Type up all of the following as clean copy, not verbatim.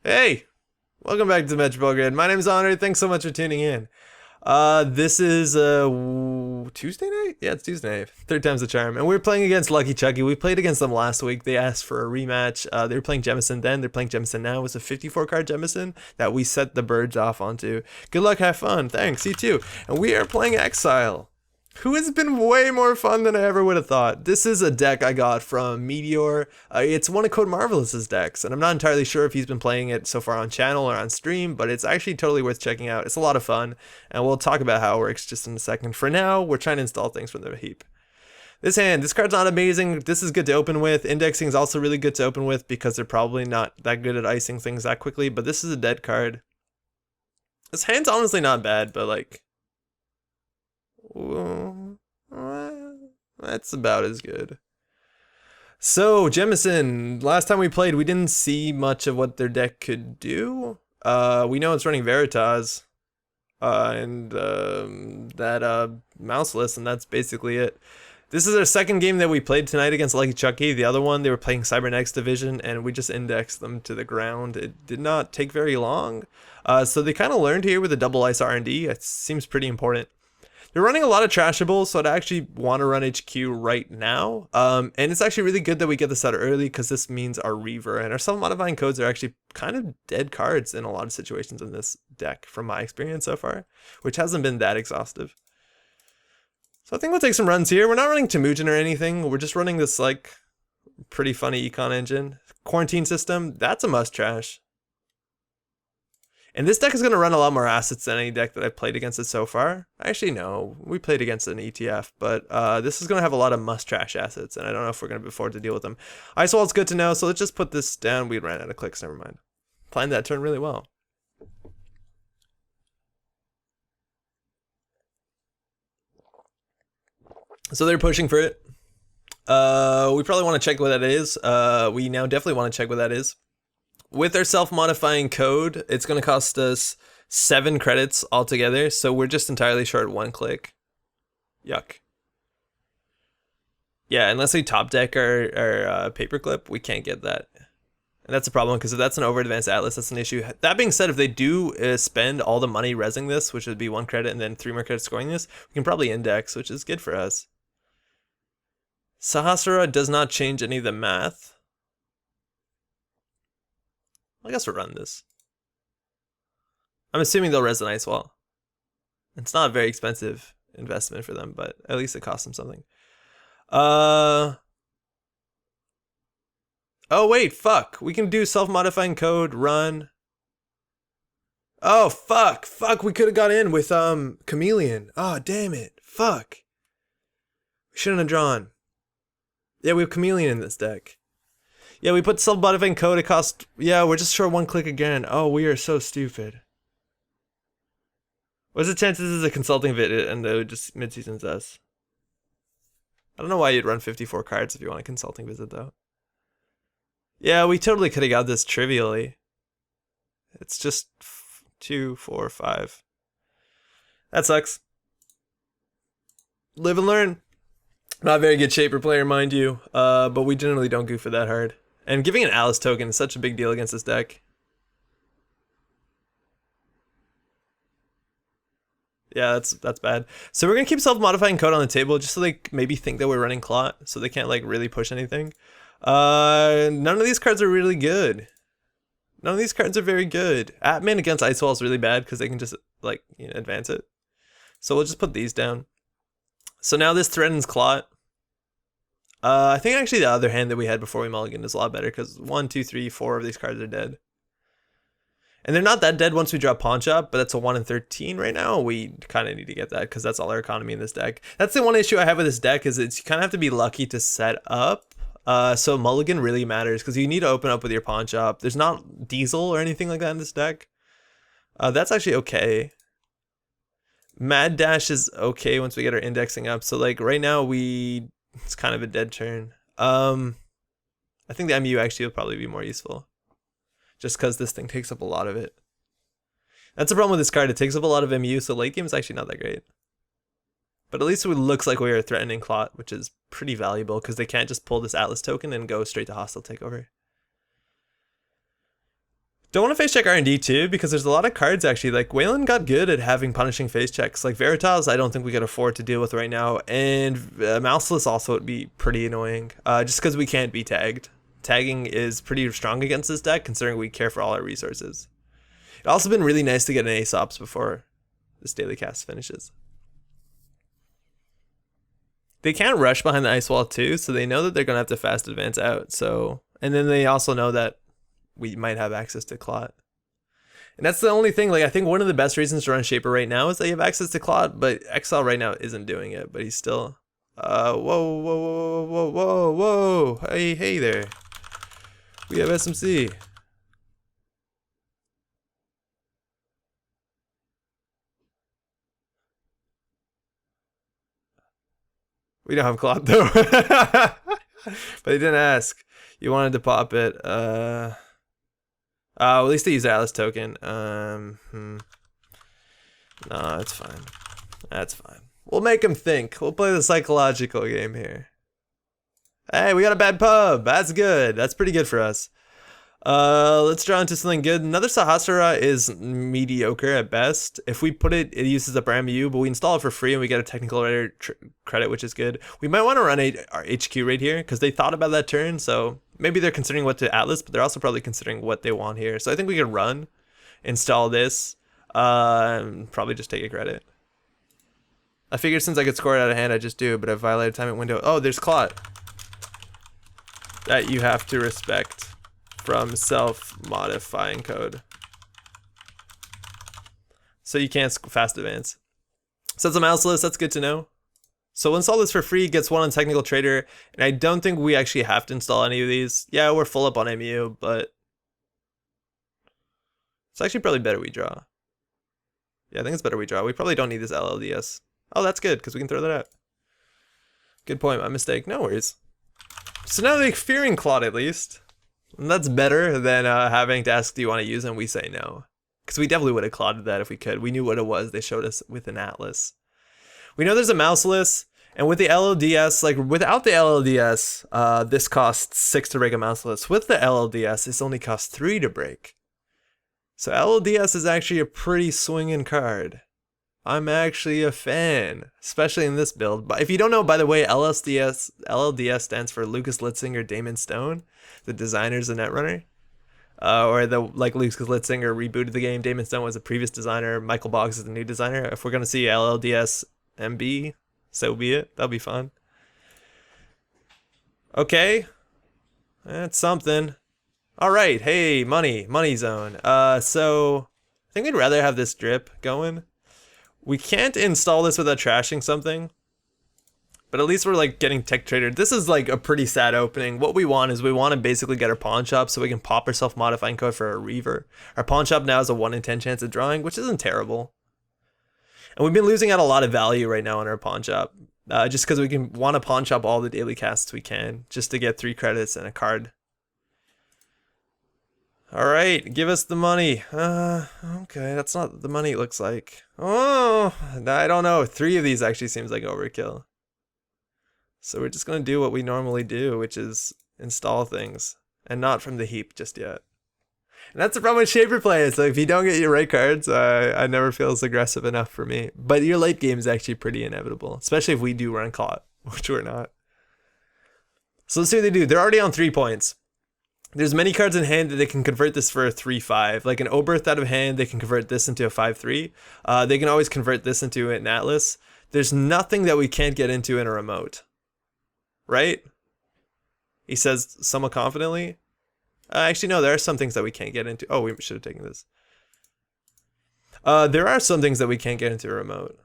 Hey, welcome back to Metro Grid. My name is Andre. Thanks so much for tuning in. This is Tuesday night? Yeah, it's Tuesday night. Third time's the charm. And we're playing against Lucky Chucky. We played against them last week. They asked for a rematch. They were playing Jemison then. They're playing Jemison now. It was a 54 card Jemison that we set the birds off onto. Good luck, have fun. Thanks, you too. And we are playing Exile, who has been way more fun than I ever would have thought. This is a deck I got from Meteor. It's one of Code Marvelous's decks, and I'm not entirely sure if he's been playing it so far on channel or on stream, but it's actually totally worth checking out. It's a lot of fun, and we'll talk about how it works just in a second. For now, we're trying to install things from the heap. This card's not amazing. This is good to open with. Indexing is also really good to open with because they're probably not that good at icing things that quickly, but this is a dead card. This hand's honestly not bad, but like... that's about as good. So Jemison, last time we played, we didn't see much of what their deck could do. We know it's running Veritas and that Mouseless, and that's basically it. This is our second game that we played tonight against Lucky Chucky. The other one, they were playing Cybernetics Division, and we just indexed them to the ground. It did not take very long. So they kind of learned here with a double ice R&D. It seems pretty important. They're running a lot of trashables, so I'd actually want to run HQ right now. And it's actually really good that we get this out early because this means our Reaver and our self-modifying codes are actually kind of dead cards in a lot of situations in this deck from my experience so far, which hasn't been that exhaustive. So I think we'll take some runs here. We're not running Temujin or anything. We're just running this like pretty funny econ engine. Quarantine system, that's a must trash. And this deck is going to run a lot more assets than any deck that I've played against it so far. Actually, no. We played against an ETF, but this is going to have a lot of must-trash assets, and I don't know if we're going to be afford to deal with them. Icewall's good to know, so let's just put this down. We ran out of clicks, never mind. Planned that turn really well. So they're pushing for it. We probably want to check what that is. We now definitely want to check what that is. With our self-modifying code, it's going to cost us 7 credits altogether, so we're just entirely short 1 click. Yuck. Yeah, unless we top deck our paperclip, we can't get that. And that's a problem, because if that's an over-advanced Atlas, that's an issue. That being said, if they do spend all the money resing this, which would be 1 credit and then 3 more credits scoring this, we can probably index, which is good for us. Sahasrara does not change any of the math. I guess we'll run this. I'm assuming they'll res an ice wall. It's not a very expensive investment for them, but at least it costs them something. Oh wait, fuck. We can do self-modifying code, run. Oh fuck, we could have got in with Chameleon. Oh damn it, fuck. We shouldn't have drawn. Yeah, we have Chameleon in this deck. Yeah, we put self-modifying code, it costs... Yeah, we're just short 1 click again. Oh, we are so stupid. What's the chance this is a consulting vid and just mid-season's us? I don't know why you'd run 54 cards if you want a consulting visit, though. Yeah, we totally could have got this trivially. It's just 2, 4, 5. That sucks. Live and learn. Not very good shaper player, mind you, but we generally don't goof it that hard. And giving an Alice token is such a big deal against this deck. Yeah, that's bad. So we're gonna keep self-modifying code on the table just so they maybe think that we're running Clot, so they can't like really push anything. None of these cards are really good. None of these cards are very good. Atman against Icewall is really bad because they can just like advance it. So we'll just put these down. So now this threatens Clot. I think actually the other hand that we had before we mulligan is a lot better because 1, 2, 3, 4 of these cards are dead. And they're not that dead once we draw Pawn Shop, but that's a 1 in 13 right now. We kind of need to get that because that's all our economy in this deck. That's the one issue I have with this deck is you kind of have to be lucky to set up. So mulligan really matters because you need to open up with your Pawn Shop. There's not Diesel or anything like that in this deck. That's actually okay. Mad Dash is okay once we get our indexing up. So like right now it's kind of a dead turn. I think the MU actually will probably be more useful. Just because this thing takes up a lot of it. That's the problem with this card. It takes up a lot of MU, so late game is actually not that great. But at least it looks like we are threatening Clot, which is pretty valuable because they can't just pull this Atlas token and go straight to hostile takeover. Don't want to face check R&D too, because there's a lot of cards actually. Like Weyland got good at having punishing face checks. Like Veritas, I don't think we can afford to deal with right now. And Mouseless also would be pretty annoying, just because we can't be tagged. Tagging is pretty strong against this deck, considering we care for all our resources. It'd also been really nice to get an Aesops before this daily cast finishes. They can't rush behind the ice wall too, so they know that they're gonna have to fast advance out. So, and then they also know that we might have access to Clot. And that's the only thing, like, I think one of the best reasons to run Shaper right now is that you have access to Clot, but Exile right now isn't doing it, but he's still, whoa, whoa, whoa, whoa, whoa, whoa, hey there. We have SMC. We don't have Clot though. But he didn't ask. You wanted to pop it, at least they use Atlas token. No, it's fine. That's fine. We'll make him think. We'll play the psychological game here. Hey, we got a bad pub. That's good. That's pretty good for us. Let's draw into something good. Another Sahasrara is mediocre at best. If we put it, it uses up our MU, but we install it for free and we get a technical writer credit, which is good. We might want to run our HQ right here because they thought about that turn, so maybe they're considering what to Atlas, but they're also probably considering what they want here. So I think we could run, install this, and probably just take a credit. I figured since I could score it out of hand, I just do, but I violated timing window. Oh, there's Clot. That you have to respect from self-modifying code. So you can't fast advance. So it's a mouseless, that's good to know. So we'll install this for free, gets one on Technical Trader, and I don't think we actually have to install any of these. Yeah, we're full up on MU, but it's actually probably better we draw. Yeah, I think it's better we draw. We probably don't need this LLDS. Oh, that's good, because we can throw that out. Good point, my mistake, no worries. So now they're fearing Clot at least. And that's better than having to ask, do you want to use them? We say no. Because we definitely would have clotted that if we could. We knew what it was. They showed us with an Atlas. We know there's a mouseless. And with the LLDS, like without the LLDS, this costs 6 to break a mouseless. With the LLDS, this only costs 3 to break. So LLDS is actually a pretty swinging card. I'm actually a fan, especially in this build. But if you don't know, by the way, LLDS stands for Lucas Litzinger, Damon Stone, the designers of Netrunner. Or Lucas Litzinger rebooted the game. Damon Stone was a previous designer. Michael Boggs is the new designer. If we're gonna see LLDS MB, so be it. That'll be fun. Okay, that's something. All right, hey, money zone. So I think we'd rather have this drip going. We can't install this without trashing something, but at least we're like getting tech traded. This is like a pretty sad opening. What we want is we want to basically get our pawn shop so we can pop our self-modifying code for a Reaver. Our pawn shop now has a 1 in 10 chance of drawing, which isn't terrible. And we've been losing out a lot of value right now on our pawn shop, just because we can want to pawn shop all the daily casts we can just to get 3 credits and a card. All right, give us the money. Okay, that's not what the money looks like. Oh, I don't know. 3 of these actually seems like overkill. So we're just gonna do what we normally do, which is install things, and not from the heap just yet. And that's the problem with Shaper play. So if you don't get your right cards, I never feels aggressive enough for me. But your late game is actually pretty inevitable, especially if we do run Clot, which we're not. So let's see what they do. They're already on 3 points. There's many cards in hand that they can convert this for a 3-5. Like an Oberth out of hand, they can convert this into a 5-3. They can always convert this into an Atlas. There's nothing that we can't get into in a remote. Right? He says somewhat confidently. Actually, no, there are some things that we can't get into. Oh, we should have taken this. There are some things that we can't get into a remote.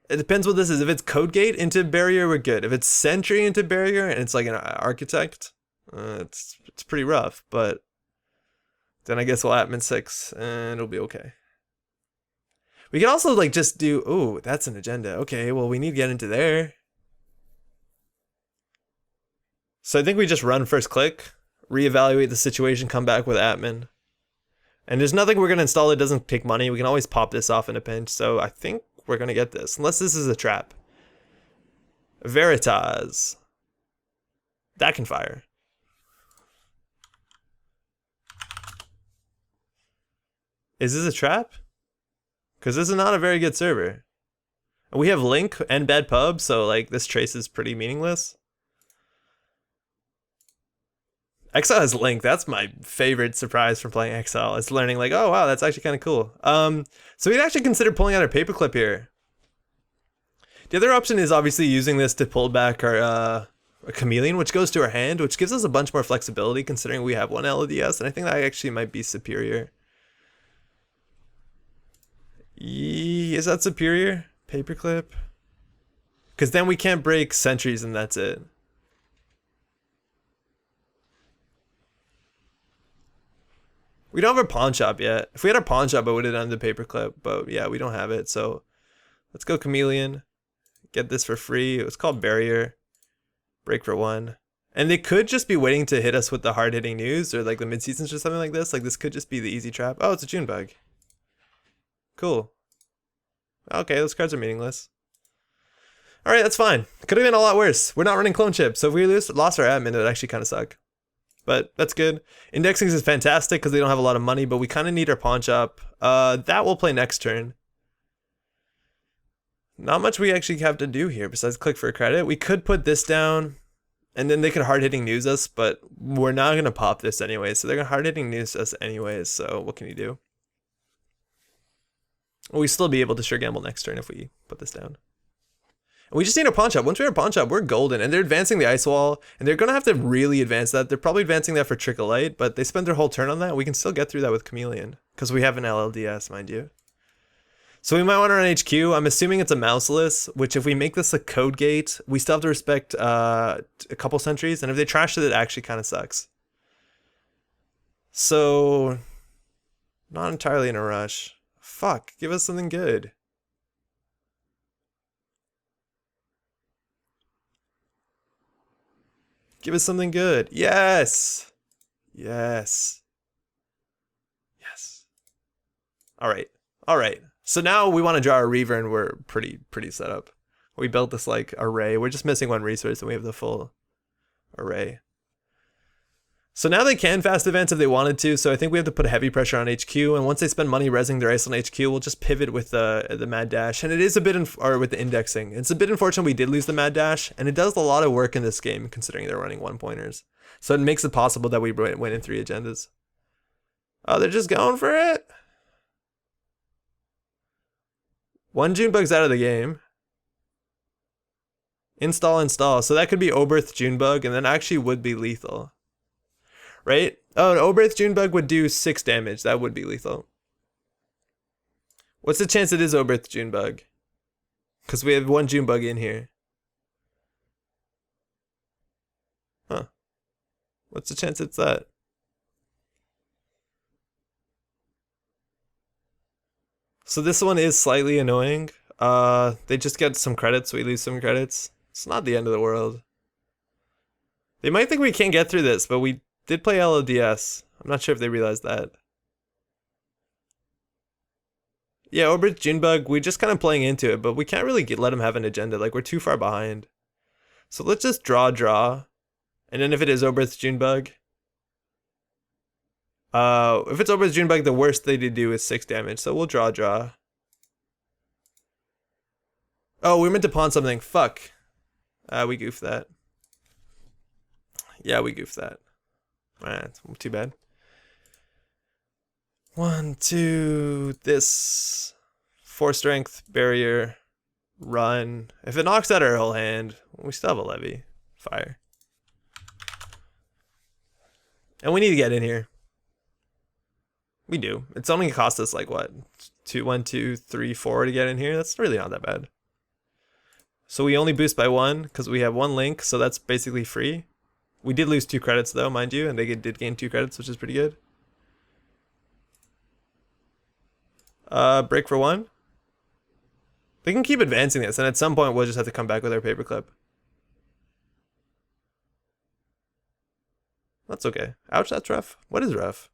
It depends what this is. If it's Code Gate into Barrier, we're good. If it's Sentry into Barrier and it's like an Architect, it's pretty rough. But then I guess we'll Atman 6 and it'll be okay. We can also like just do, oh, that's an agenda. Okay, well we need to get into there. So I think we just run first click, reevaluate the situation, come back with Atman. And there's nothing we're gonna install that doesn't take money. We can always pop this off in a pinch. So I think we're gonna get this, unless this is a trap. Veritas. That can fire. Is this a trap? Because this is not a very good server. We have Link and bad pub, so like this trace is pretty meaningless. Exile has Link. That's my favorite surprise from playing Exile. It's learning like, oh wow, that's actually kind of cool. So we'd actually consider pulling out our paperclip here. The other option is obviously using this to pull back our a chameleon, which goes to our hand, which gives us a bunch more flexibility considering we have one LODS, and I think that actually might be superior. Is that superior? Paperclip? Because then we can't break sentries and that's it. We don't have a pawn shop yet. If we had a pawn shop, I would have done the paperclip, but yeah, we don't have it. So let's go chameleon. Get this for free. It was called barrier. Break for 1. And they could just be waiting to hit us with the hard-hitting news or like the mid-seasons or something like this. Like this could just be the easy trap. Oh, it's a June bug. Cool. Okay, those cards are meaningless. All right, that's fine. Could have been a lot worse. We're not running clone chip, so if we lost our admin, it would actually kind of suck. But that's good. Indexing is fantastic because they don't have a lot of money, but we kind of need our pawn shop. That we'll play next turn. Not much we actually have to do here besides click for a credit. We could put this down, and then they could hard-hitting news us, but we're not going to pop this anyway, so they're going to hard-hitting news us anyways, so what can you do? We still be able to sure gamble next turn if we put this down. And we just need a pawn shop. Once we have a pawn shop, we're golden. And they're advancing the ice wall, and they're going to have to really advance that. They're probably advancing that for Trickle Light, but they spend their whole turn on that. We can still get through that with Chameleon, because we have an LLDS, mind you. So we might want to run HQ. I'm assuming it's a mouseless, which if we make this a code gate, we still have to respect a couple sentries, and if they trash it, it actually kind of sucks. So, not entirely in a rush. Fuck, give us something good. Give us something good. Yes. Yes. Yes. All right. All right. So now we want to draw a Reaver and we're pretty set up. We built this like array. We're just missing one resource and we have the full array. So now they can fast advance if they wanted to, so I think we have to put heavy pressure on HQ, and once they spend money resing their ice on HQ, we'll just pivot with the Mad Dash, and it is a bit, or with the indexing. It's a bit unfortunate we did lose the Mad Dash, and it does a lot of work in this game, considering they're running 1-pointers. So it makes it possible that we win in 3 agendas. Oh, they're just going for it? 1 Junebug's out of the game. Install. So that could be Oberth Junebug, and then actually would be lethal. Right? Oh, an Oberth Junebug would do 6 damage. That would be lethal. What's the chance it is Oberth Junebug? Because we have 1 Junebug in here. Huh. What's the chance it's that? So this one is slightly annoying. They just get some credits, we lose some credits. It's not the end of the world. They might think we can't get through this, but we did play LODS. I'm not sure if they realized that. Yeah, Oberth Junebug, we're just kind of playing into it, but we can't really let them have an agenda. Like, we're too far behind. So let's just draw. And then if it is Oberth Junebug, if it's Oberth Junebug, the worst they did do is 6 damage. So we'll draw. Oh, we meant to pawn something. Fuck. We goofed that. Yeah, we goofed that. Alright, too bad. 1, 2, this. 4 strength, barrier, run. If it knocks out our whole hand, we still have a levy. Fire. And we need to get in here. We do. It's only cost us like what? 1, 2, 3, 4 to get in here? That's really not that bad. So we only boost by 1 because we have 1 link, so that's basically free. We did lose 2 credits though, mind you, and they did gain 2 credits, which is pretty good. Break for 1. They can keep advancing this, and at some point we'll just have to come back with our paperclip. That's okay. Ouch, that's rough. What is rough?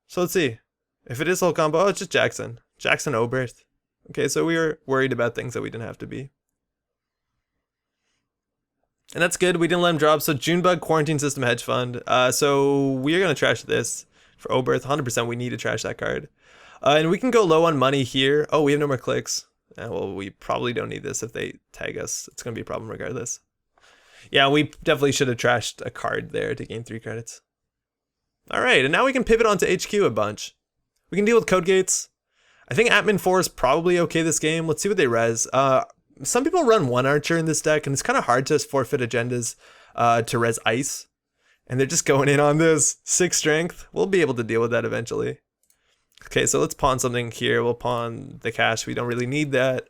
So let's see. If it is whole combo, oh, it's just Jackson. Jackson Oberth. Okay, so we were worried about things that we didn't have to be. And that's good. We didn't let him drop. So Junebug Quarantine System Hedge Fund. So we are going to trash this. For Oberth, 100% we need to trash that card. And we can go low on money here. Oh, we have no more clicks. Well, we probably don't need this if they tag us. It's going to be a problem regardless. Yeah, we definitely should have trashed a card there to gain 3 credits. All right, and now we can pivot onto HQ a bunch. We can deal with code gates. I think Atman 4 is probably okay this game. Let's see what they res. Some people run 1 archer in this deck, and it's kind of hard to forfeit agendas to res ice. And they're just going in on this. 6 strength. We'll be able to deal with that eventually. Okay, so let's pawn something here. We'll pawn the cash. We don't really need that.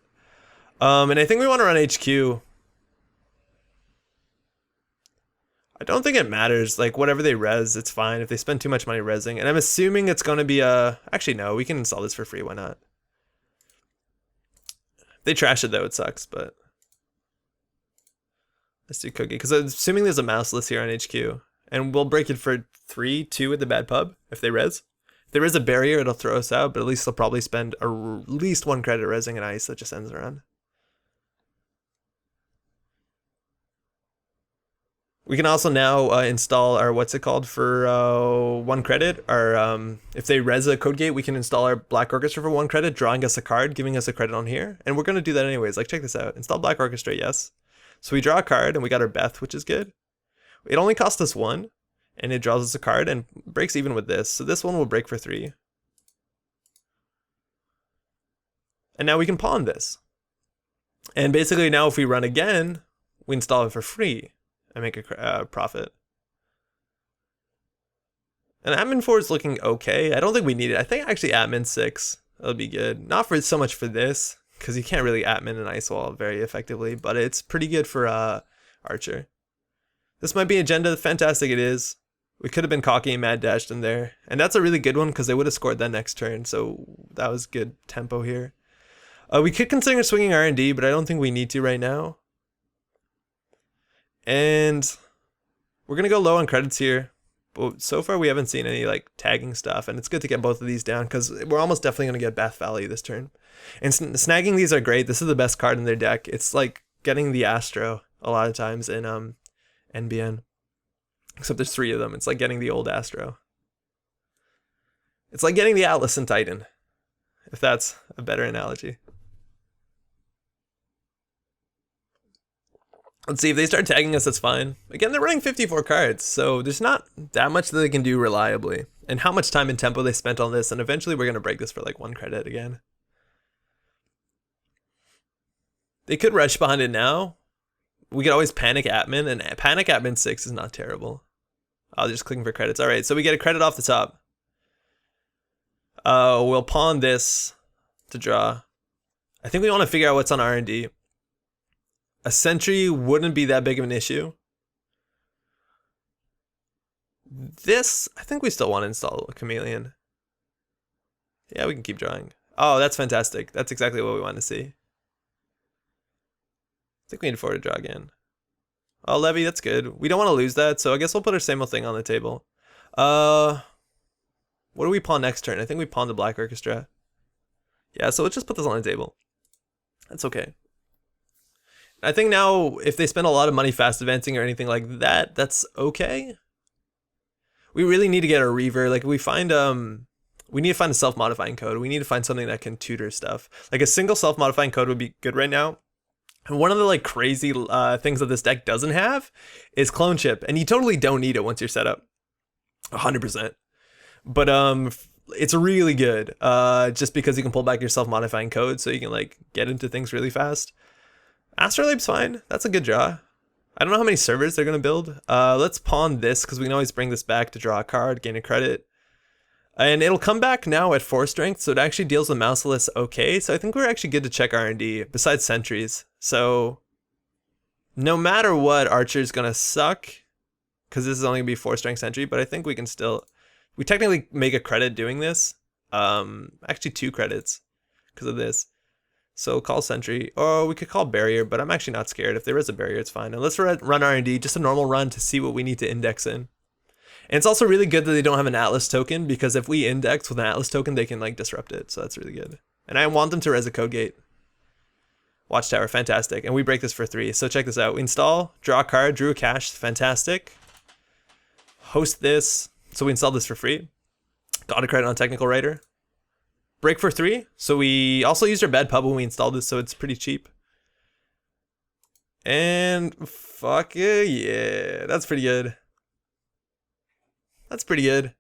And I think we want to run HQ. I don't think it matters. Like, whatever they res, it's fine. If they spend too much money resing. And I'm assuming it's going to be a... Actually, no. We can install this for free. Why not? If they trash it, though, it sucks. But let's do cookie. Because I'm assuming there's a mouseless here on HQ. And we'll break it for 3-2 at the bad pub if they res. If there is a barrier, it'll throw us out. But at least they'll probably spend at least 1 credit resing an ice that just ends around. We can also now install our, what's it called, for 1 credit. Our, if they res a code gate, we can install our Black Orchestra for 1 credit, drawing us a card, giving us a credit on here. And we're going to do that anyways. Like, check this out. Install Black Orchestra, yes. So we draw a card, and we got our Beth, which is good. It only cost us 1, and it draws us a card, and breaks even with this. So this one will break for 3. And now we can pawn this. And basically now if we run again, we install it for free. And make a profit. And Admin 4 is looking okay. I don't think we need it. I think actually Admin 6 that'll be good. Not for so much for this, because you can't really Admin an ice wall very effectively, but it's pretty good for Archer. This might be agenda. Fantastic it is. We could have been cocky and mad dashed in there. And that's a really good one because they would have scored that next turn. So that was good tempo here. We could consider swinging R&D, but I don't think we need to right now. And we're going to go low on credits here. But so far we haven't seen any like tagging stuff. And it's good to get both of these down because we're almost definitely going to get Bath Valley this turn. And snagging these are great. This is the best card in their deck. It's like getting the Astro a lot of times in NBN. Except there's 3 of them. It's like getting the old Astro. It's like getting the Atlas and Titan. If that's a better analogy. Let's see, if they start tagging us, that's fine. Again, they're running 54 cards, so there's not that much that they can do reliably. And how much time and tempo they spent on this, and eventually we're going to break this for like 1 credit again. They could rush behind it now. We could always panic Atman, and panic Atman 6 is not terrible. I'll just clicking for credits. All right, so we get a credit off the top. We'll pawn this to draw. I think we want to figure out what's on R&D. A sentry wouldn't be that big of an issue. This, I think we still want to install a chameleon. Yeah, we can keep drawing. Oh, that's fantastic. That's exactly what we want to see. I think we need 4 to draw again. Oh, Levy, that's good. We don't want to lose that, so I guess we'll put our same old thing on the table. What do we pawn next turn? I think we pawn the Black Orchestra. Yeah, so let's just put this on the table. That's okay. I think now, if they spend a lot of money fast advancing or anything like that, that's okay. We really need to get a Reaver. Like, we need to find a self-modifying code. We need to find something that can tutor stuff. Like, a single self-modifying code would be good right now. And one of the, like, crazy things that this deck doesn't have is Clone Chip. And you totally don't need it once you're set up. 100%. But, it's really good. Just because you can pull back your self-modifying code so you can, like, get into things really fast. Astrolabe's fine. That's a good draw. I don't know how many servers they're going to build. Let's pawn this because we can always bring this back to draw a card, gain a credit. And it'll come back now at 4 strength, so it actually deals with Mouseless okay. So I think we're actually good to check R&D, besides sentries. So no matter what, Archer's going to suck because this is only going to be 4 strength sentry, but I think we can still... We technically make a credit doing this. Actually 2 credits because of this. So call sentry, or we could call barrier, but I'm actually not scared. If there is a barrier, it's fine. And let's run R&D, just a normal run to see what we need to index in. And it's also really good that they don't have an Atlas token, because if we index with an Atlas token, they can like disrupt it. So that's really good. And I want them to res a code gate. Watchtower, fantastic. And we break this for 3. So check this out. We install, draw a card, drew a cash, fantastic. Host this. So we install this for free. Got a credit on technical writer. Break for 3. So we also used our bad pub when we installed this, so it's pretty cheap. And fuck it, yeah, that's pretty good. That's pretty good.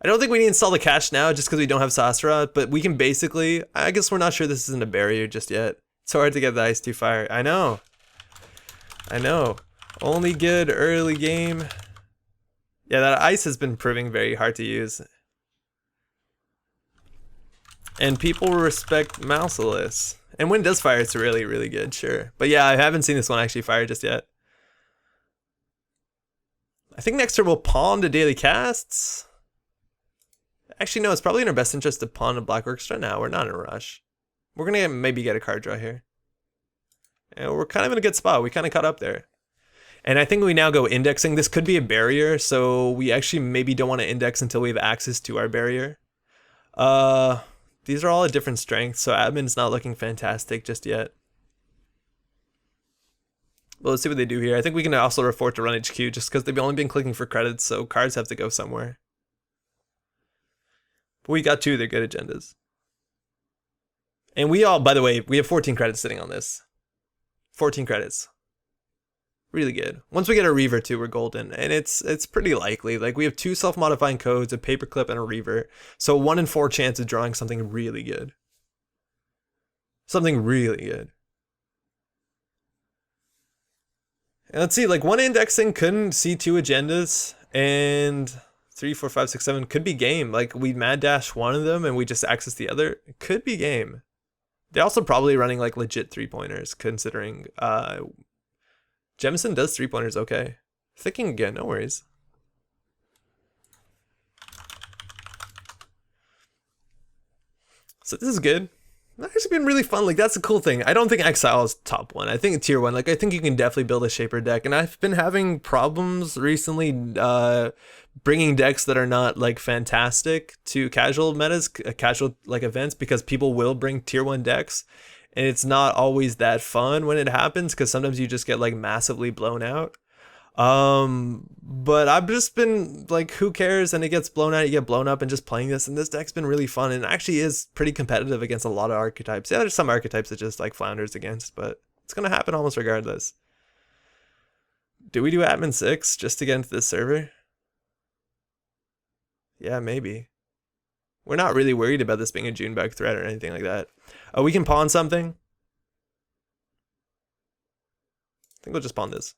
I don't think we need to install the cache now just because we don't have Sasra, but we can basically, I guess we're not sure this isn't a barrier just yet. It's hard to get the Ice 2 Fire. I know. Only good early game. Yeah, that ice has been proving very hard to use. And people respect Mouseless. And when it does fire, it's really, really good, sure. But yeah, I haven't seen this one actually fire just yet. I think next turn we'll pawn to daily casts. Actually, no, it's probably in our best interest to pawn a Black Orchestra now. We're not in a rush. We're gonna maybe get a card draw here. And we're kind of in a good spot. We kind of caught up there. And I think we now go indexing. This could be a barrier, so we actually maybe don't want to index until we have access to our barrier. These are all at different strengths, so admin's not looking fantastic just yet. But let's see what they do here. I think we can also afford to run HQ just because they've only been clicking for credits, so cards have to go somewhere. But we got 2 of their good agendas. And we all, by the way, we have 14 credits sitting on this. 14 credits. Really good. Once we get a Reaver too, we're golden. And it's pretty likely. Like we have 2 self-modifying codes, a paperclip, and a Reaver. So 1 in 4 chance of drawing something really good. Something really good. And let's see, like 1 indexing couldn't see 2 agendas, and 3, 4, 5, 6, 7 could be game. Like we mad dash one of them and we just access the other. It could be game. They're also probably running like legit 3-pointers, considering Jemison does 3-pointers okay. Thinking again, no worries. So this is good. That's actually been really fun. Like that's a cool thing. I don't think Exile is top 1. I think tier 1. Like I think you can definitely build a Shaper deck, and I've been having problems recently bringing decks that are not like fantastic to casual metas, casual like events, because people will bring tier 1 decks. And it's not always that fun when it happens because sometimes you just get like massively blown out. But I've just been like, who cares? And it gets blown out, you get blown up, and just playing this. And this deck's been really fun and actually is pretty competitive against a lot of archetypes. Yeah, there's some archetypes that just like flounders against, but it's going to happen almost regardless. Do we do admin 6 just to get into this server? Yeah, maybe. We're not really worried about this being a June bug threat or anything like that. Oh, we can pawn something. I think we'll just pawn this.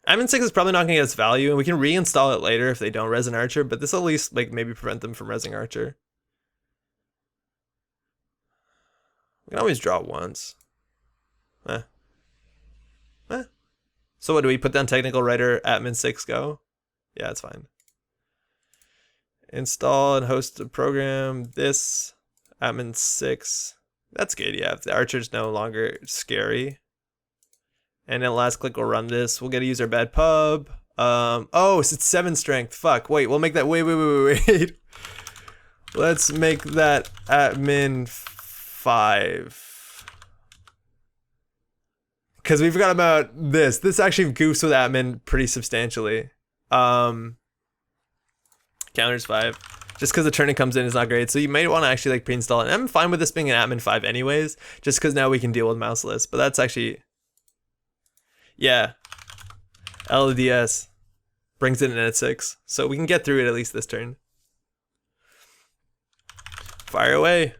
Admin 6 is probably not going to get us value, and we can reinstall it later if they don't Resin Archer, but this will at least like maybe prevent them from Resin Archer. We can always draw once. So what, do we put down technical writer, admin 6, go? Yeah, it's fine. Install and host the program, this, admin 6. That's good, yeah. If the archer's no longer scary. And then last click, we'll run this. We'll get to use our bad pub. Oh, it's 7 strength. Fuck, wait, we'll make that, wait. Let's make that admin 5. Because we forgot about this. This actually goofs with admin pretty substantially. Counters 5. Just because the turn it comes in is not great. So you may want to actually like pre-install it. And I'm fine with this being an admin 5 anyways. Just because now we can deal with Mouseless. But that's actually... Yeah. LDS. Brings it in at 6. So we can get through it at least this turn. Fire away.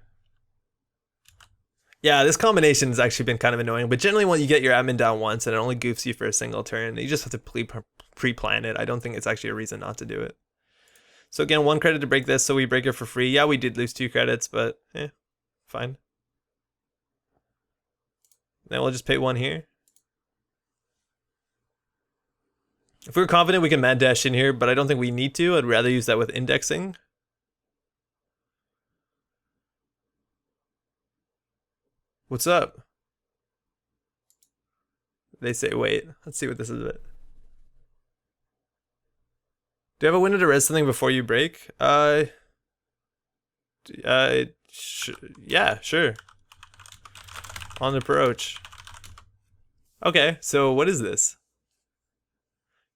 Yeah, this combination has actually been kind of annoying, but generally when you get your admin down once and it only goofs you for a single turn, you just have to pre-plan it. I don't think it's actually a reason not to do it. So again, 1 credit to break this, so we break it for free. Yeah, we did lose 2 credits, but fine. Then we'll just pay 1 here. If we're confident we can mad dash in here, but I don't think we need to. I'd rather use that with indexing. What's up? They say wait. Let's see what this is about. Do you have a window to res something before you break? Yeah, sure. On approach. Okay, so what is this?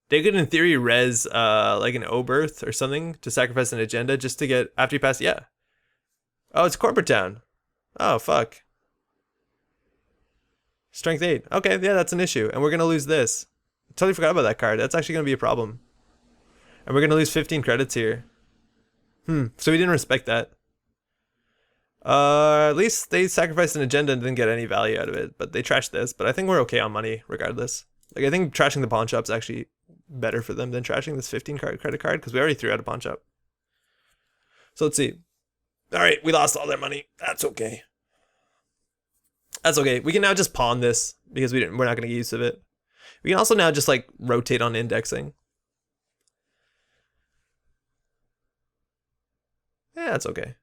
They could in theory res like an Oberth or something to sacrifice an agenda just to get after you pass. Yeah. Oh, it's corporate town. Oh fuck. Strength 8. Okay, yeah, that's an issue, and we're gonna lose this. I totally forgot about that card. That's actually gonna be a problem. And we're gonna lose 15 credits here. So we didn't respect that. At least they sacrificed an agenda and didn't get any value out of it, but they trashed this. But I think we're okay on money regardless. Like I think trashing the pawn shop's actually better for them than trashing this 15 card credit card because we already threw out a pawn shop. So let's see. All right, we lost all their money. That's okay. That's okay. We can now just pawn this because we're not gonna get use of it. We can also now just like rotate on indexing. Yeah, that's okay.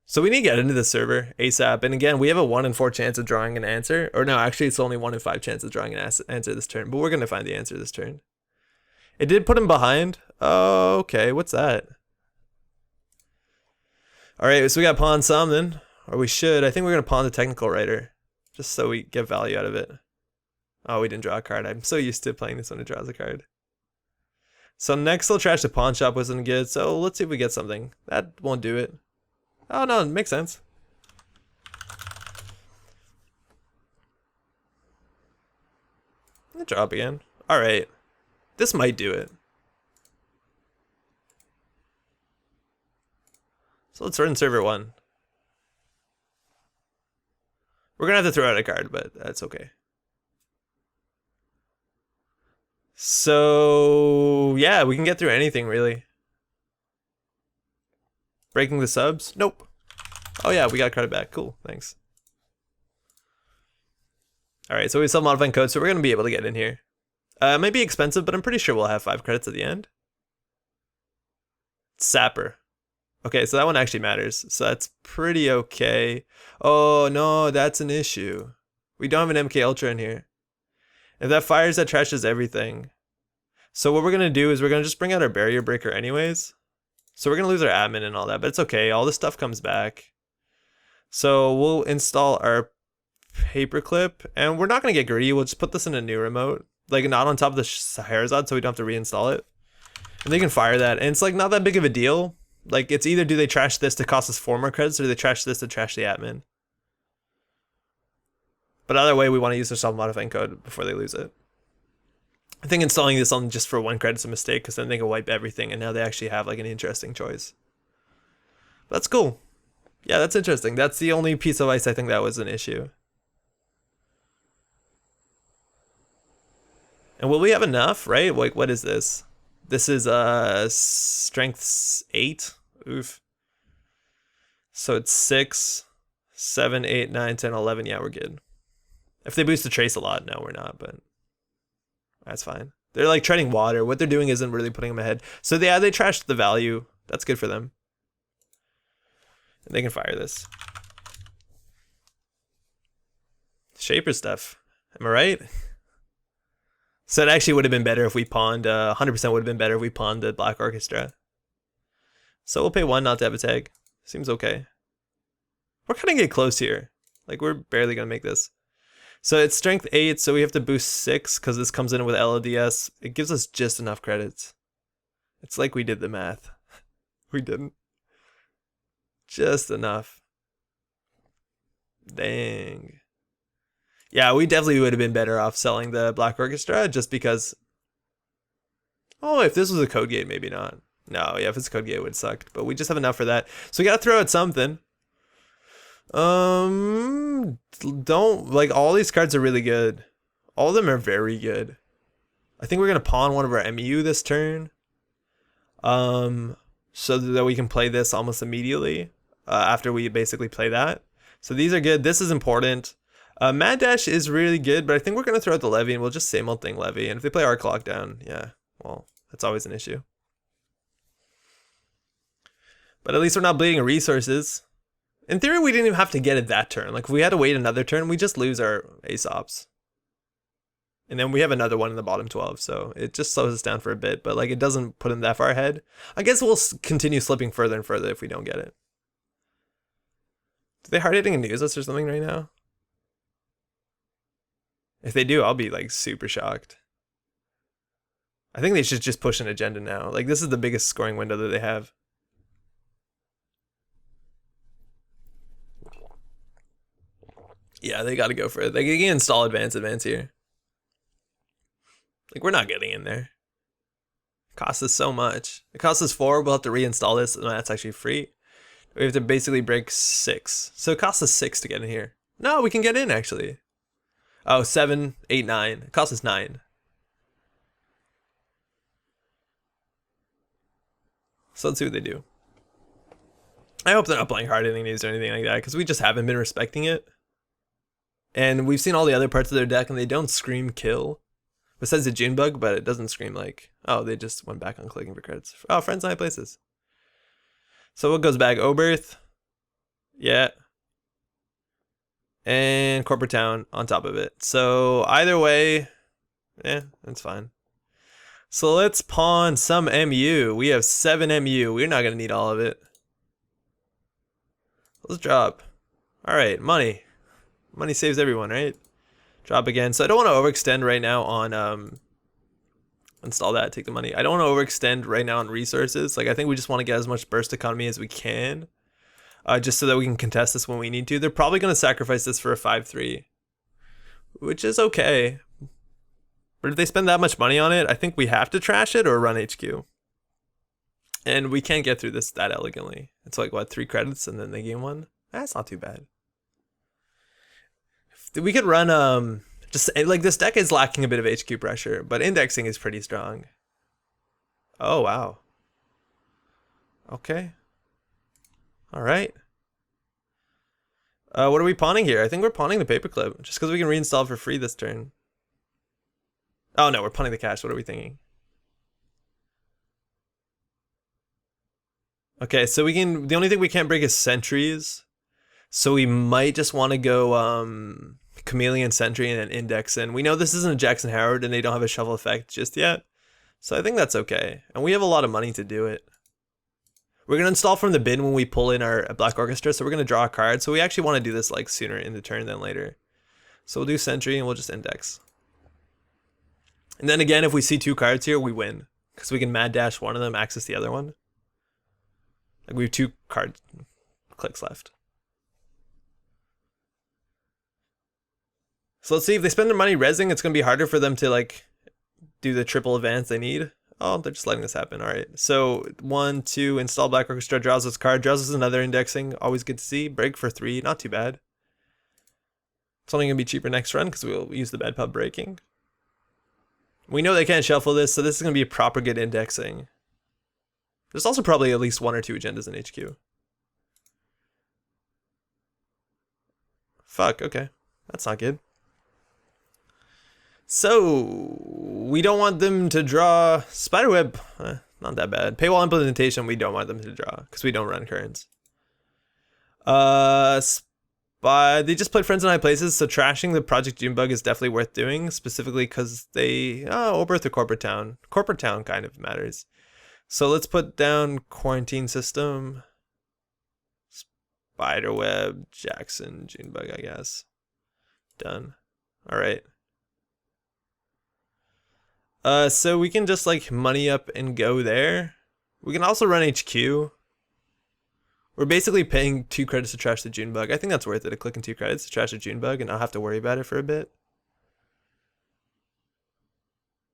So we need to get into the server ASAP. And again, we have a 1 in 4 chance of drawing an answer. Or no, actually it's only 1 in 5 chance of drawing an answer this turn. But we're going to find the answer this turn. It did put him behind. Oh, okay. What's that? All right, so we got pawn something. Or we should. I think we're going to pawn the technical writer. Just so we get value out of it. Oh, we didn't draw a card. I'm so used to playing this when it draws a card. So next they'll trash the pawn shop wasn't good. So let's see if we get something. That won't do it. Oh no, it makes sense. Drop again. Alright. This might do it. So let's run server 1. We're gonna have to throw out a card, but that's okay. So yeah, we can get through anything really. Breaking the subs? Nope. Oh yeah, we got credit back. Cool, thanks. Alright, so we sell modifying code, so we're gonna be able to get in here. It might be expensive, but I'm pretty sure we'll have 5 credits at the end. Sapper. Okay, so that one actually matters. So that's pretty okay. Oh no, that's an issue. We don't have an MK Ultra in here. If that fires, that trashes everything. So what we're gonna do is we're gonna just bring out our barrier breaker anyways. So we're gonna lose our admin and all that, but it's okay. All this stuff comes back. So we'll install our paperclip, and we're not gonna get greedy. We'll just put this in a new remote, like not on top of the Scheherazade, so we don't have to reinstall it. And they can fire that, and it's like not that big of a deal. Like it's either do they trash this to cost us 4 more credits, or do they trash this to trash the admin. But either way, we want to use their self-modifying code before they lose it. I think installing this on just for 1 credit's a mistake, because then they can wipe everything, and now they actually have like an interesting choice. But that's cool. Yeah, that's interesting. That's the only piece of ice I think that was an issue. And will we have enough, right? Like, what is this? This is strength 8. Oof. So it's 6, 7, 8, 9, 10, 11. Yeah, we're good. If they boost the trace a lot, no, we're not, but that's fine. They're like treading water. What they're doing isn't really putting them ahead. So they trashed the value. That's good for them. And they can fire this. Shaper stuff. Am I right? So it actually would have been better if we pawned, 100% would have been better if we pawned the Black Orchestra. So we'll pay 1 not to have a tag. Seems okay. We're kind of getting close here. Like we're barely going to make this. So it's strength 8, so we have to boost 6 because this comes in with LODS. It gives us just enough credits. It's like we did the math. We didn't. Just enough. Dang. Yeah, we definitely would have been better off selling the Black Orchestra just because... Oh, if this was a code gate, maybe not. No, yeah, if it's a code gate, it would have sucked. But we just have enough for that. So we got to throw out something. Don't... Like, all these cards are really good. All of them are very good. I think we're going to pawn one of our MU this turn. So that we can play this almost immediately. After we basically play that. So these are good. This is important. Mad Dash is really good, but I think we're going to throw out the Levy and we'll just same old thing Levy. And if they play Arc Lockdown, yeah, well, that's always an issue. But at least we're not bleeding resources. In theory, we didn't even have to get it that turn. Like, if we had to wait another turn, we just lose our Aesops. And then we have another one in the bottom 12, so it just slows us down for a bit. But, like, it doesn't put him that far ahead. I guess we'll continue slipping further and further if we don't get it. Do they hard hitting and news us or something right now? If they do, I'll be like super shocked. I think they should just push an agenda now. Like, this is the biggest scoring window that they have. Yeah, they gotta go for it. They can install advance here. Like, we're not getting in there. It costs us so much. It costs us 4, we'll have to reinstall this, and that's actually free. We have to basically break 6. So it costs us 6 to get in here. No, we can get in, actually. Oh, 7, 8, 9. It costs us 9. So let's see what they do. I hope they're not playing hard hitting these or anything like that, because we just haven't been respecting it. And we've seen all the other parts of their deck, and they don't scream kill. Besides the Junebug, but it doesn't scream like, oh, they just went back on clicking for credits. Oh, friends in high places. So what goes back? Oberth. Yeah. And Corporate Town on top of it. So either way, that's fine. So let's pawn some MU. We have 7 MU. We're not going to need all of it. Let's drop. All right, money. Money saves everyone, right? Drop again. So I don't want to overextend right now on install that, take the money. I don't want to overextend right now on resources. Like, I think we just want to get as much burst economy as we can. Just so that we can contest this when we need to. They're probably going to sacrifice this for a 5-3. Which is okay. But if they spend that much money on it, I think we have to trash it or run HQ. And we can't get through this that elegantly. It's like, what, 3 credits and then they gain 1? That's not too bad. We could run, just like, this deck is lacking a bit of HQ pressure, but indexing is pretty strong. Oh, wow. Okay. All right. What are we pawning here? I think we're pawning the paperclip, just because we can reinstall for free this turn. Oh no, we're pawning the cash. What are we thinking? Okay, so we can. The only thing we can't break is sentries, so we might just want to go Chameleon Sentry and then index in. We know this isn't a Jackson Howard, and they don't have a shuffle effect just yet, so I think that's okay. And we have a lot of money to do it. We're going to install from the bin when we pull in our Black Orchestra, so we're going to draw a card. So we actually want to do this like sooner in the turn than later. So we'll do Sentry and we'll just index. And then again, if we see 2 cards here, we win. Because we can mad dash one of them, access the other one. Like, we have 2 card clicks left. So let's see, if they spend their money rezzing, it's going to be harder for them to like do the triple advance they need. Oh, they're just letting this happen. All right. So 1, 2, install Black Orchestra, draws this card. Draws us another indexing. Always good to see. Break for 3. Not too bad. It's only going to be cheaper next run because we'll use the bed pub breaking. We know they can't shuffle this, so this is going to be a proper good indexing. There's also probably at least 1 or 2 agendas in HQ. Fuck, okay. That's not good. So, we don't want them to draw Spiderweb. Not that bad. Paywall implementation, we don't want them to draw because we don't run currents. They just played Friends in High Places, so trashing the Project Junebug is definitely worth doing, specifically because they... Oberth or Corporate Town. Corporate Town kind of matters. So let's put down Quarantine System. Spiderweb, Jackson, Junebug, I guess. Done. Alright. So we can just like money up and go there. We can also run HQ. We're basically paying 2 credits to trash the Junebug. I think that's worth it, a click and 2 credits to trash the Junebug and not have to worry about it for a bit.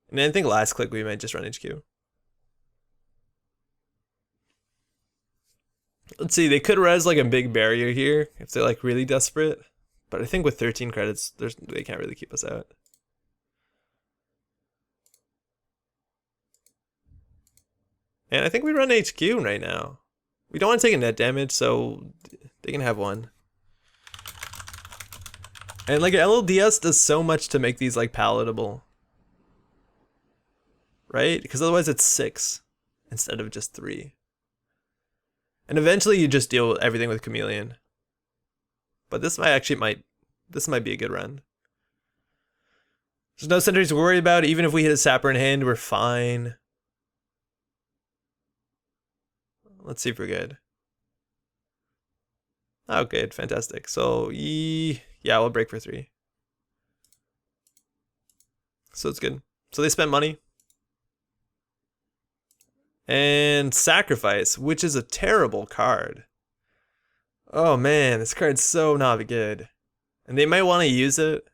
And then I think last click we might just run HQ. Let's see, they could res like a big barrier here if they're like really desperate. But I think with 13 credits, they can't really keep us out. And I think we run HQ right now. We don't want to take a net damage, so they can have 1. And like LLDS does so much to make these like palatable. Right? Because otherwise it's 6 instead of just 3. And eventually you just deal with everything with Chameleon. But this might be a good run. There's no sentries to worry about. Even if we hit a Sapper in hand, we're fine. Let's see if we're good. Oh, good. Fantastic. So, yeah, we'll break for 3. So it's good. So they spent money. And Sacrifice, which is a terrible card. Oh man, this card's so not good. And they might want to use it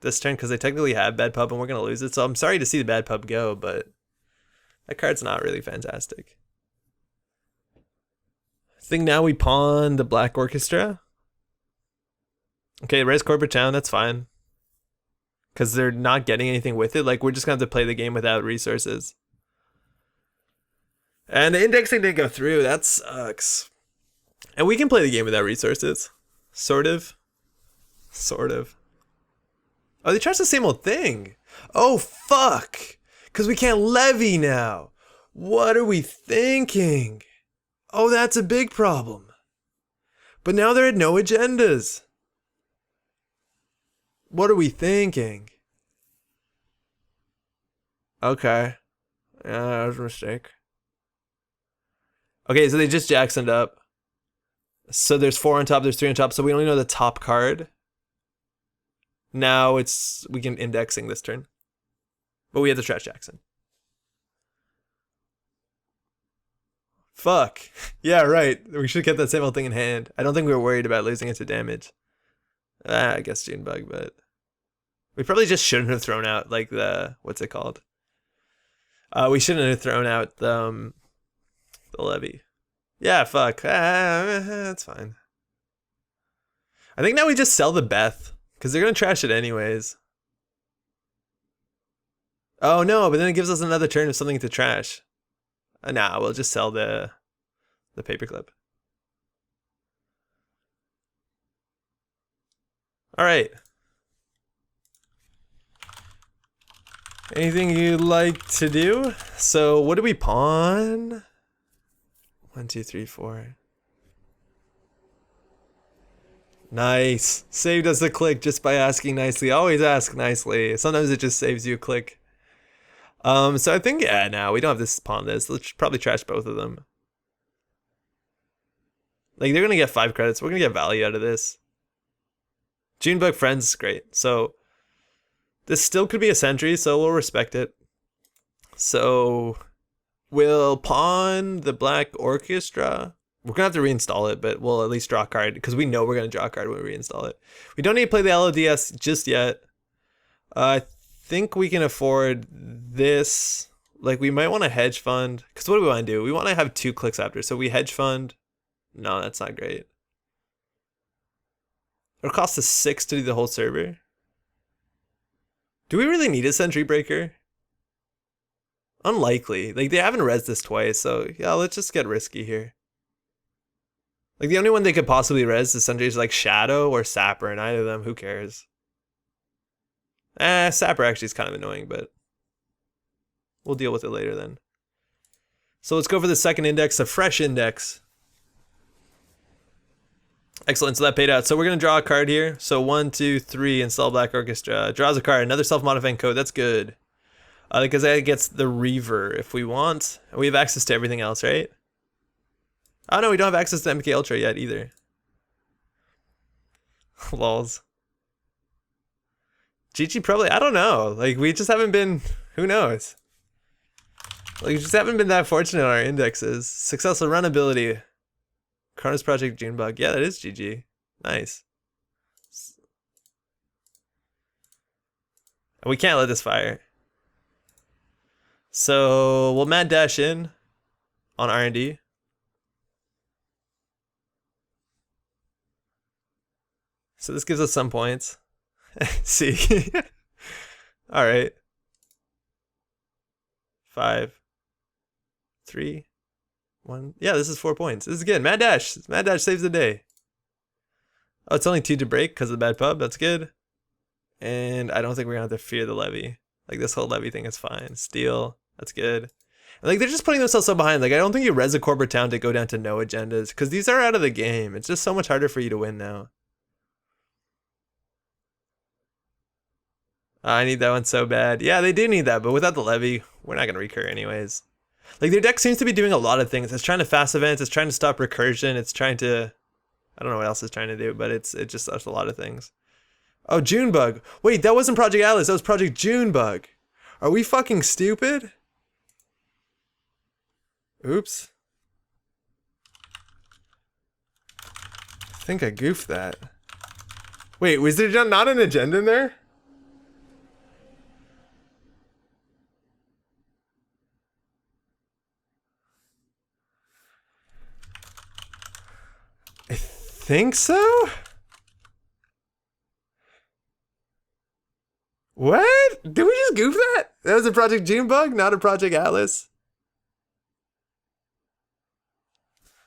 this turn because they technically have Bad Pub and we're going to lose it. So I'm sorry to see the Bad Pub go, but that card's not really fantastic. I think now we pawn the Black Orchestra. Okay, res Corporate Town, that's fine. Because they're not getting anything with it. Like, we're just going to have to play the game without resources. And the indexing didn't go through. That sucks. And we can play the game without resources. Sort of. Sort of. Oh, they trashed the same old thing. Oh, fuck. Because we can't levy now. What are we thinking? Oh, that's a big problem. But now they're at no agendas. What are we thinking? Okay. Yeah, that was a mistake. Okay, so they just Jacksoned up. So there's 4 on top, there's 3 on top, so we only know the top card. Now we can indexing this turn. But we have to trash Jackson. Fuck. Yeah, right. We should get that same old thing in hand. I don't think we were worried about losing it to damage. I guess Junebug, but we probably just shouldn't have thrown out like the what's it called? We shouldn't have thrown out the levy. Yeah, fuck. That's fine. I think now we just sell the Beth because they're gonna trash it anyways. Oh no, but then it gives us another turn of something to trash. Nah, we'll just sell the paperclip. All right. Anything you'd like to do? So what do we pawn? 1, 2, 3, 4. Nice. Saved us a click just by asking nicely. Always ask nicely. Sometimes it just saves you a click. So I think, yeah, no, we don't have to pawn this. Let's probably trash both of them. Like, they're going to get 5 credits. We're going to get value out of this. Junebug Friends, great. So this still could be a sentry, so we'll respect it. So we'll pawn the Black Orchestra. We're going to have to reinstall it, but we'll at least draw a card because we know we're going to draw a card when we reinstall it. We don't need to play the LODS just yet. I think we can afford this. Like, we might want to hedge fund. Because what do we want to do? We want to have 2 clicks after. So we hedge fund. No, that's not great. It'll cost us 6 to do the whole server. Do we really need a sentry breaker? Unlikely. Like, they haven't rezzed this twice, so yeah, let's just get risky here. Like, the only one they could possibly res is sentries like Shadow or Sapper, and either of them, who cares? Sapper actually is kind of annoying, but we'll deal with it later then. So let's go for the second index, a fresh index. Excellent, so that paid out. So we're going to draw a card here. So 1, 2, 3, install Black Orchestra. Draws a card, another self-modifying code. That's good. Because that gets the Reaver if we want. We have access to everything else, right? Oh no, we don't have access to MK Ultra yet either. Lols. GG probably, I don't know. Like, we just haven't been, who knows? Like, we just haven't been that fortunate on our indexes. Successful run ability. Cronus Project Junebug. Yeah, that is GG. Nice. And we can't let this fire. So we'll mad dash in on R&D. So this gives us some points. See. All right. 5, 3, 1. Yeah, this is 4 points. This is good. Mad dash. Mad dash saves the day. Oh, it's only 2 to break because of the bad pub. That's good. And I don't think we're gonna have to fear the levy. Like, this whole levy thing is fine. Steal. That's good. And, like, they're just putting themselves so behind. Like, I don't think you res a corporate town to go down to no agendas because these are out of the game. It's just so much harder for you to win now. I need that one so bad. Yeah, they do need that, but without the levy, we're not going to recur anyways. Like, their deck seems to be doing a lot of things. It's trying to fast events, it's trying to stop recursion, it's trying to... I don't know what else it's trying to do, but it just does a lot of things. Oh, Junebug. Wait, that wasn't Project Atlas, that was Project Junebug. Are we fucking stupid? Oops. I think I goofed that. Wait, was there not an agenda in there? I think so? What? Did we just goof that? That was a Project June bug, not a Project Atlas.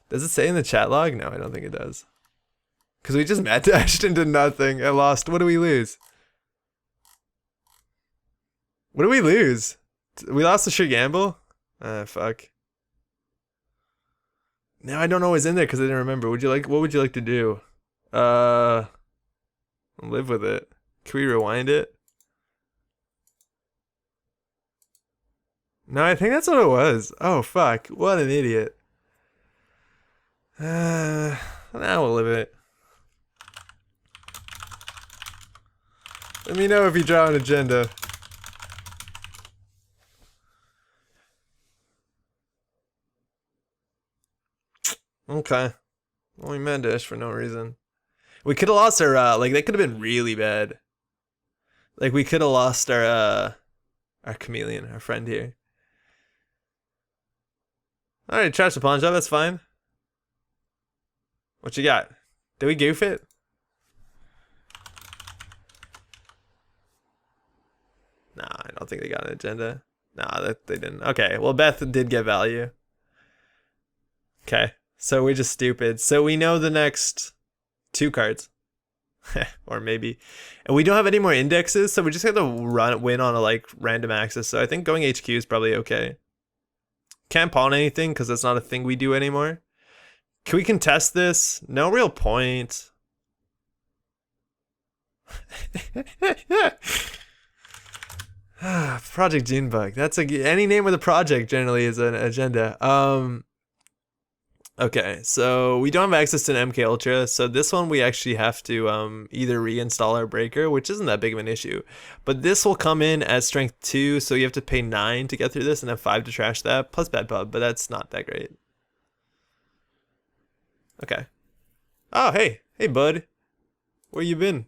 Does it say in the chat log? No, I don't think it does. Because we just mad dashed into nothing. I lost. What do we lose? What do we lose? We lost the sure gamble? Fuck. Now I don't know what's in there because I didn't remember. What would you like to do? Live with it. Can we rewind it? No, I think that's what it was. Oh fuck. What an idiot. Now we'll live it. Let me know if you draw an agenda. Okay. Well, we mandash for no reason. We could have lost our, like, that could have been really bad. Like, we could have lost our chameleon, our friend here. Alright, trash the pawn job, that's fine. What you got? Did we goof it? Nah, I don't think they got an agenda. Nah, they didn't. Okay, well, Beth did get value. Okay, so we're just stupid. So we know the next 2 cards. Or maybe. And we don't have any more indexes, so we just have to win on a, like, random axis. So I think going HQ is probably okay. Can't pawn anything, because that's not a thing we do anymore. Can we contest this? No real point. Project Junebug. That's any name with a project generally is an agenda. Okay, so we don't have access to an MK Ultra, so this one we actually have to either reinstall our breaker, which isn't that big of an issue. But this will come in as strength 2, so you have to pay 9 to get through this and then 5 to trash that, plus bad pub, but that's not that great. Okay. Oh, hey, bud. Where you been?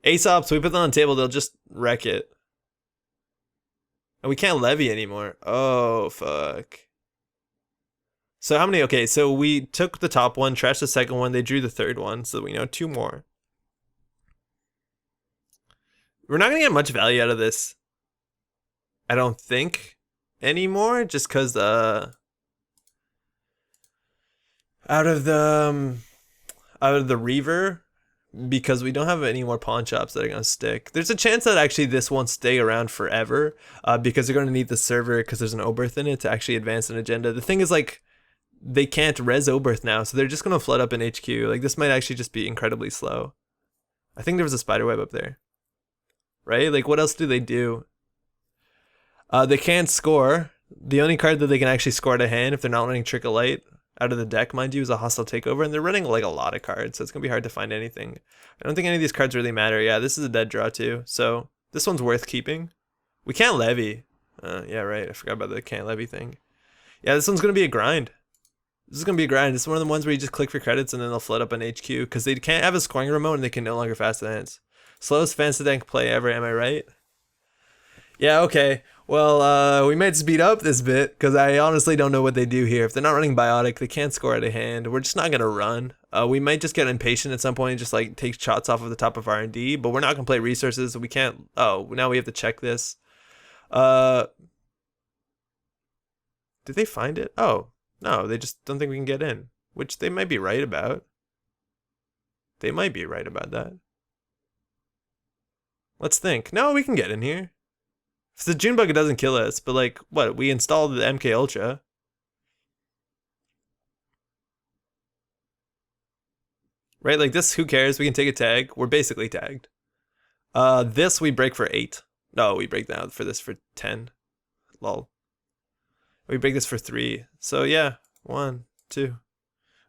Aesops, we put them on the table, they'll just wreck it. And we can't levy anymore. Oh, fuck. So how many? Okay, so we took the top one, trashed the second one, they drew the third one, so we know 2 more. We're not gonna get much value out of this, I don't think, anymore, just because out of the Reaver, because we don't have any more pawn shops that are gonna stick. There's a chance that actually this won't stay around forever, because they're gonna need the server because there's an Oberth in it to actually advance an agenda. The thing is, like, they can't res Oberth now, so they're just gonna flood up in HQ. Like, this might actually just be incredibly slow. I think there was a spiderweb up there, right? Like, what else do they do? They can't score. The only card that they can actually score to hand, if they're not running Trick of Light out of the deck, mind you, is a hostile takeover, and they're running like a lot of cards, so it's gonna be hard to find anything. I don't think any of these cards really matter. Yeah, this is a dead draw too, so this one's worth keeping. We can't levy. Yeah, right. I forgot about the can't levy thing. Yeah, this one's gonna be a grind. This is gonna be a grind. It's one of the ones where you just click for credits and then they'll flood up on HQ because they can't have a scoring remote and they can no longer fast advance. Slowest fancy tank play ever, am I right? Yeah, okay. Well, we might speed up this bit because I honestly don't know what they do here. If they're not running biotic, they can't score out of hand. We're just not gonna run. We might just get impatient at some point and just like take shots off of the top of R&D, but we're not gonna play resources. We can't. Oh, now we have to check this. Did they find it? Oh. No, they just don't think we can get in, which they might be right about. They might be right about that. Let's think. No, we can get in here. If the Junebug, it doesn't kill us, but like, what? We installed the MK Ultra. Right, like this, who cares? We can take a tag. We're basically tagged. This we break for 8. No, we break now for this for 10. Lol. We break this for 3. So yeah, 1, 2.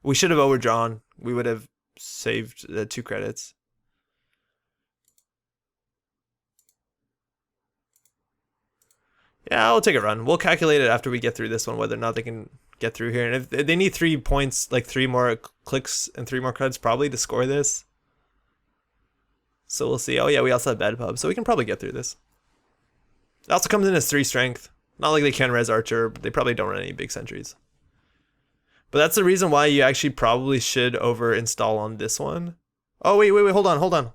We should have overdrawn. We would have saved 2 credits. Yeah, I'll take a run. We'll calculate it after we get through this one, whether or not they can get through here. And if they need 3 points, like 3 more clicks and 3 more credits probably to score this. So we'll see. Oh yeah, we also have bad pub, so we can probably get through this. It also comes in as 3 strength. Not like they can res archer, but they probably don't run any big sentries. But that's the reason why you actually probably should over install on this one. Oh wait, hold on.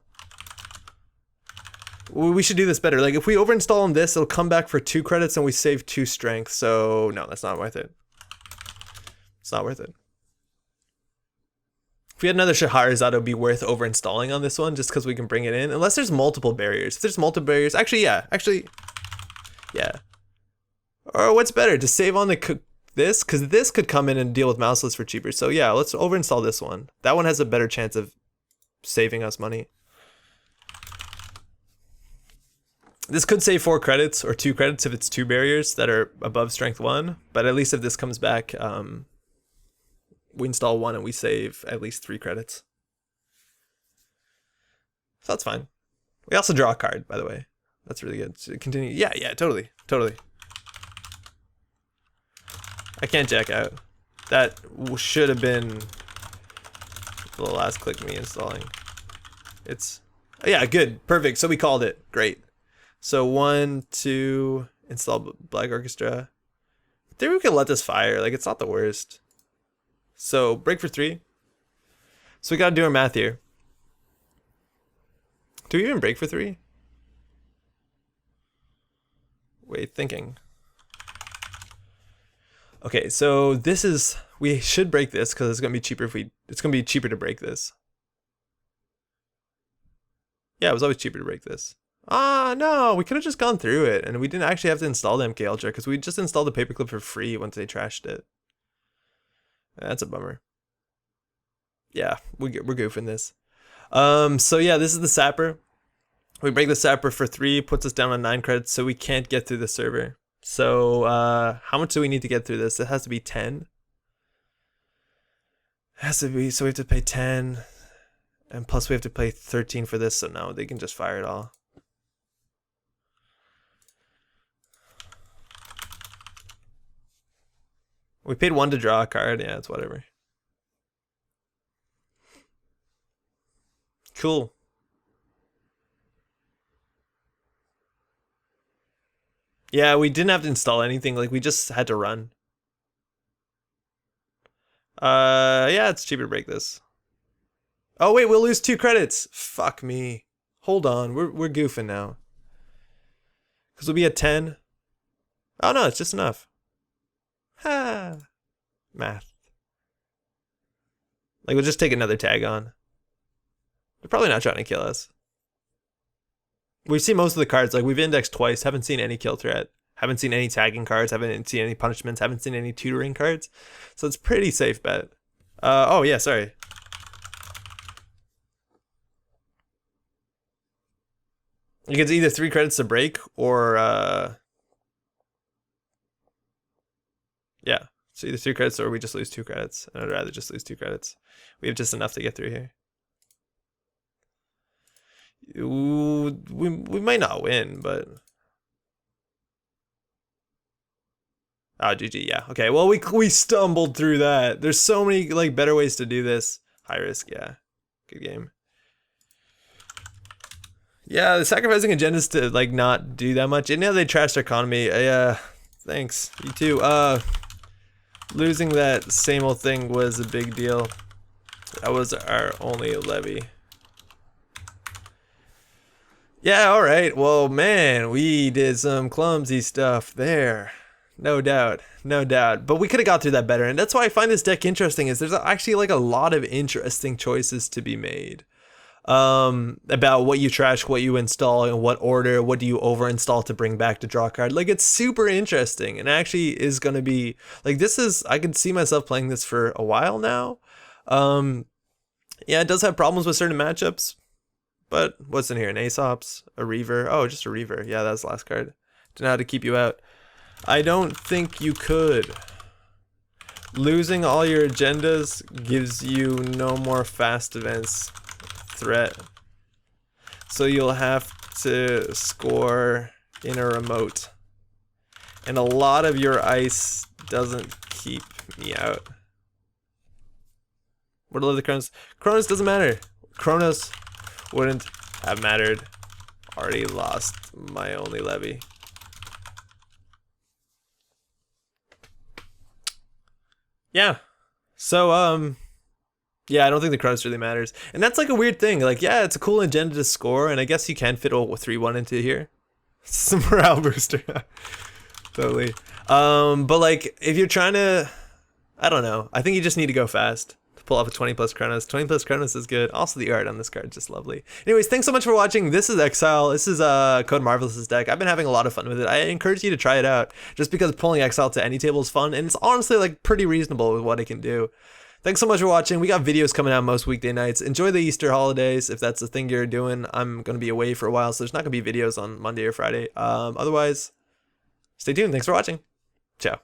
We should do this better. Like if we over install on this, it'll come back for 2 credits and we save 2 strength. So no, that's not worth it. It's not worth it. If we had another Shahrazad, it would be worth over installing on this one just because we can bring it in. Unless there's multiple barriers. If there's multiple barriers, actually, yeah. Or what's better, to save on this? Because this could come in and deal with mouseless for cheaper. So yeah, let's over install this one. That one has a better chance of saving us money. This could save 4 credits or 2 credits if it's 2 barriers that are above strength 1. But at least if this comes back, we install 1 and we save at least 3 credits. So that's fine. We also draw a card, by the way. That's really good. So continue. Yeah, totally. I can't jack out. That should have been the last click me installing. It's, yeah, good, perfect. So we called it. Great. So 1, 2, install Black Orchestra. I think we can let this fire. Like it's not the worst. So break for 3. So we gotta do our math here. Do we even break for 3? Wait, thinking. Okay, so this is, we should break this because it's gonna be cheaper if it's gonna be cheaper to break this. Yeah, it was always cheaper to break this. Ah, no, we could have just gone through it and we didn't actually have to install the MK Ultra because we just installed the paperclip for free once they trashed it. That's a bummer. Yeah, we're goofing this. So yeah, this is the Sapper. We break the Sapper for 3, puts us down on 9 credits, so we can't get through the server. So how much do we need to get through this? It has to be 10. It has to be, so we have to pay 10. And plus we have to pay 13 for this, so no, they can just fire it all. We paid 1 to draw a card, yeah, it's whatever. Cool. Yeah, we didn't have to install anything, like we just had to run. Yeah, it's cheaper to break this. Oh wait, we'll lose 2 credits. Fuck me. Hold on, we're goofing now. Cause we'll be at 10. Oh no, it's just enough. Ha. Math. Like we'll just take another tag on. They're probably not trying to kill us. We've seen most of the cards, like we've indexed twice, haven't seen any kill threat, haven't seen any tagging cards, haven't seen any punishments, haven't seen any tutoring cards. So it's pretty safe bet. Oh yeah, sorry. You get either 3 credits to break or yeah. So either 3 credits or we just lose 2 credits. And I'd rather just lose 2 credits. We have just enough to get through here. We might not win, but oh, GG, yeah. Okay, well we stumbled through that. There's so many like better ways to do this. High risk, yeah. Good game. Yeah, the sacrificing agendas to like not do that much. And yeah, they trashed our economy. Yeah, thanks. You too. Losing that same old thing was a big deal. That was our only levy. Yeah, alright. Well, man, we did some clumsy stuff there. No doubt. No doubt. But we could have got through that better. And that's why I find this deck interesting, is there's actually like a lot of interesting choices to be made. About what you trash, what you install, in what order, what do you over install to bring back to draw a card. Like it's super interesting and actually is going to be like, this is, I can see myself playing this for a while now. Yeah, it does have problems with certain matchups, but what's in here? An Aesop's, a Reaver. Oh, just a Reaver. Yeah, that's the last card. Don't know how to keep you out. I don't think you could. Losing all your agendas gives you no more fast events threat, so you'll have to score in a remote. And a lot of your ice doesn't keep me out. What are the Kronos? Kronos doesn't matter. Kronos wouldn't have mattered. Already lost my only levy. Yeah. So, yeah, I don't think the Kronos really matters. And that's like a weird thing. Like, yeah, it's a cool agenda to score, and I guess you can fit a 3-1 into here. It's a morale booster. Totally. But like, if you're trying to, I don't know. I think you just need to go fast to pull off a 20 plus Kronos. 20 plus Kronos is good. Also, the art on this card is just lovely. Anyways, thanks so much for watching. This is Exile. This is Code Marvelous's deck. I've been having a lot of fun with it. I encourage you to try it out, just because pulling Exile to any table is fun, and it's honestly like pretty reasonable with what it can do. Thanks so much for watching. We got videos coming out most weekday nights. Enjoy the Easter holidays if that's the thing you're doing. I'm going to be away for a while, so there's not going to be videos on Monday or Friday. Otherwise, stay tuned. Thanks for watching. Ciao.